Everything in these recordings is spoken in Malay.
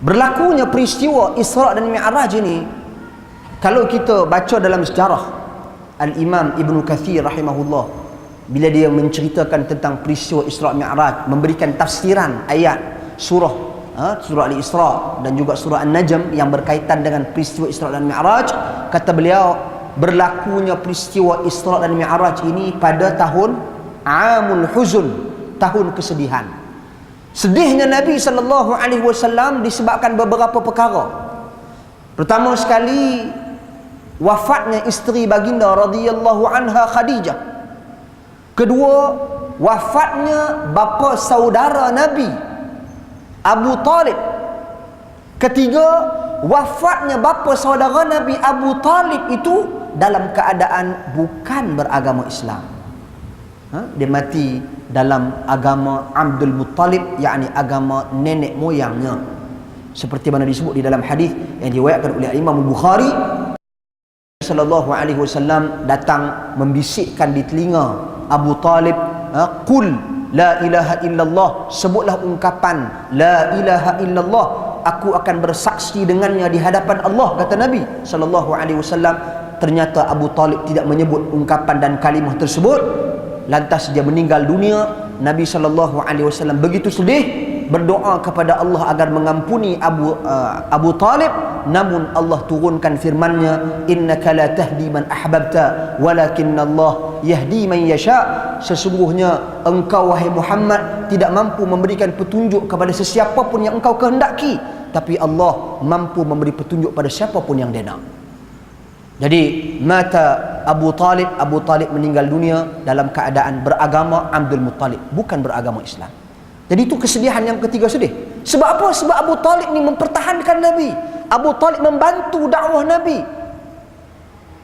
Berlakunya peristiwa Isra' dan Mi'raj ini, kalau kita baca dalam sejarah, Al-Imam Ibn Kathir rahimahullah, bila dia menceritakan tentang peristiwa Isra' Mi'raj, memberikan tafsiran ayat surah Al-Isra' dan juga surah An-Najm yang berkaitan dengan peristiwa Isra' dan Mi'raj, kata beliau, berlakunya peristiwa Isra' dan Mi'raj ini pada tahun Amul Huzun, tahun kesedihan. Sedihnya Nabi SAW disebabkan beberapa perkara. Pertama sekali, wafatnya isteri baginda radhiyallahu anha Khadijah. Kedua, wafatnya bapa saudara Nabi Abu Talib. Ketiga, wafatnya bapa saudara Nabi Abu Talib itu dalam keadaan bukan beragama Islam. Dia mati dalam agama Abdul Muttalib, yakni agama nenek moyangnya, seperti mana disebut di dalam hadis yang diriwayatkan oleh Imam Bukhari. Sallallahu alaihi wasallam datang membisikkan di telinga Abu Talib, qul la ilaha illallah, sebutlah ungkapan la ilaha illallah, aku akan bersaksi dengannya di hadapan Allah, kata Nabi sallallahu alaihi wasallam. Ternyata Abu Talib tidak menyebut ungkapan dan kalimah tersebut. Lantas dia meninggal dunia. Nabi SAW begitu sedih, berdoa kepada Allah agar mengampuni Abu Talib. Namun Allah turunkan firman-Nya, innaka la tahdi man ahbabta walakinna Allah yahdi man yasha. Sesungguhnya engkau wahai Muhammad tidak mampu memberikan petunjuk kepada sesiapa pun yang engkau kehendaki, tapi Allah mampu memberi petunjuk pada siapa pun yang Dia nak. Jadi mata Abu Talib meninggal dunia dalam keadaan beragama Abdul Muttalib, bukan beragama Islam. Jadi itu kesedihan yang ketiga, sedih. Sebab apa? Sebab Abu Talib ni mempertahankan Nabi. Abu Talib membantu dakwah Nabi.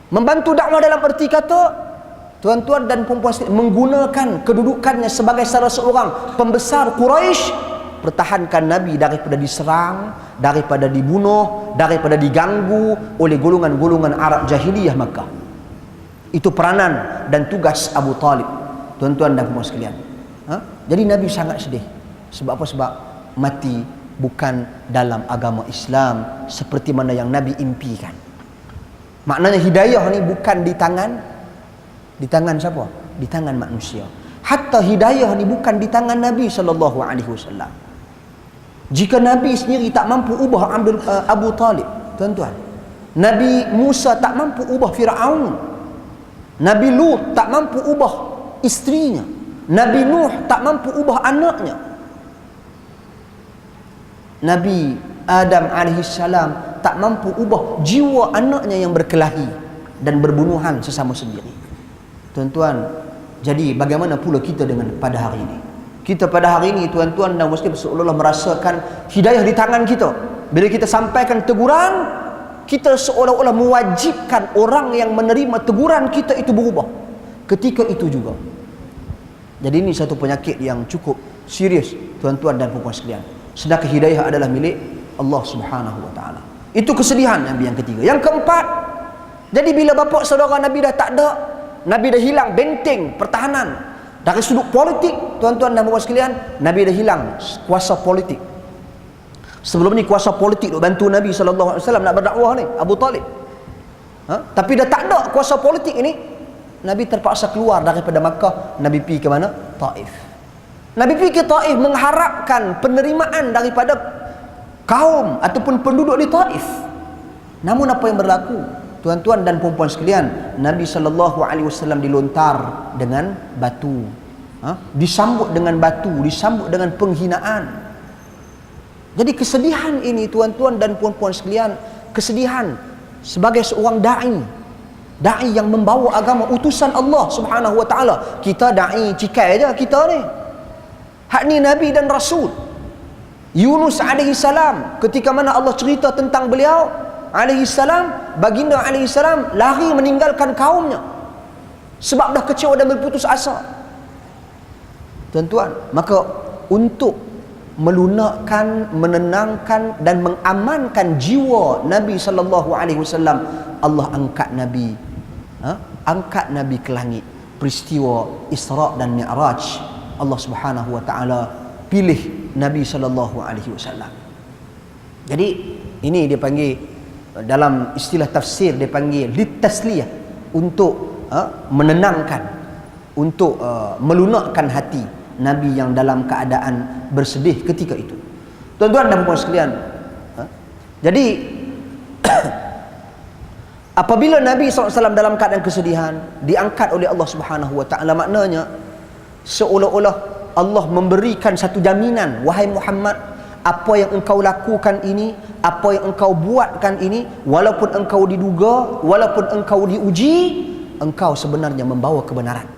Membantu dakwah dalam erti kata, tuan-tuan dan puan-puan, menggunakan kedudukannya sebagai salah seorang pembesar Quraisy, pertahankan Nabi daripada diserang, daripada dibunuh, daripada diganggu oleh golongan-golongan Arab jahiliyah Makkah. Itu peranan dan tugas Abu Talib, tuan-tuan dan puan sekalian. Jadi Nabi sangat sedih. Sebab apa? Sebab mati bukan dalam agama Islam seperti mana yang Nabi impikan. Maknanya hidayah ni bukan di tangan siapa? Di tangan manusia. Hatta hidayah ni bukan di tangan Nabi SAW. Jika Nabi sendiri tak mampu ubah Abu Talib, tuan-tuan, Nabi Musa tak mampu ubah Fir'aun, Nabi Lut tak mampu ubah isterinya, Nabi Nuh tak mampu ubah anaknya, Nabi Adam alaihissalam tak mampu ubah jiwa anaknya yang berkelahi dan berbunuhan sesama sendiri. Tuan-tuan, jadi bagaimana pula kita dengan pada hari ini? Kita pada hari ini, tuan-tuan dan muslim, seolah-olah merasakan hidayah di tangan kita. Bila kita sampaikan teguran, kita seolah-olah mewajibkan orang yang menerima teguran kita itu berubah ketika itu juga. Jadi ini satu penyakit yang cukup serius, tuan-tuan dan puan-puan sekalian. Sedangkan hidayah adalah milik Allah Subhanahu wa taala. Itu kesedihan Nabi yang ketiga. Yang keempat, jadi bila bapa saudara Nabi dah tak ada, Nabi dah hilang benteng pertahanan. Dari sudut politik, tuan-tuan dan puan sekalian, Nabi dah hilang kuasa politik. Sebelum ni kuasa politik duk bantu Nabi SAW nak berdakwah ni, Abu Talib. Tapi dah tak ada kuasa politik ini, Nabi terpaksa keluar daripada Makkah. Nabi pergi ke mana? Taif. Nabi pergi ke Taif mengharapkan penerimaan daripada kaum ataupun penduduk di Taif. Namun apa yang berlaku? Tuan-tuan dan puan-puan sekalian, Nabi SAW dilontar dengan batu, disambut dengan batu, disambut dengan penghinaan. Jadi kesedihan ini, tuan-tuan dan puan-puan sekalian, kesedihan sebagai seorang da'i yang membawa agama utusan Allah Subhanahu wa taala. Kita da'i cikai aja kita ni. Hak ni Nabi dan Rasul. Yunus alaihi salam, ketika mana Allah cerita tentang beliau alaihi salam, baginda alaihi salam lari meninggalkan kaumnya sebab dah kecewa dan berputus asa. Tuan-tuan, maka untuk melunakkan, menenangkan dan mengamankan jiwa Nabi sallallahu alaihi wasallam, Allah angkat Nabi ke langit. Peristiwa Isra' dan Mi'raj, Allah Subhanahu wa taala pilih Nabi sallallahu alaihi wasallam. Jadi ini dia panggil, dalam istilah tafsir dia panggil litasliyah, untuk menenangkan, untuk melunakkan hati Nabi yang dalam keadaan bersedih ketika itu. Tuan-tuan dan puan sekalian, jadi apabila Nabi SAW dalam keadaan kesedihan diangkat oleh Allah Subhanahu Wa Taala, maknanya seolah-olah Allah memberikan satu jaminan, wahai Muhammad, apa yang engkau lakukan ini, apa yang engkau buatkan ini, walaupun engkau diduga, walaupun engkau diuji, engkau sebenarnya membawa kebenaran.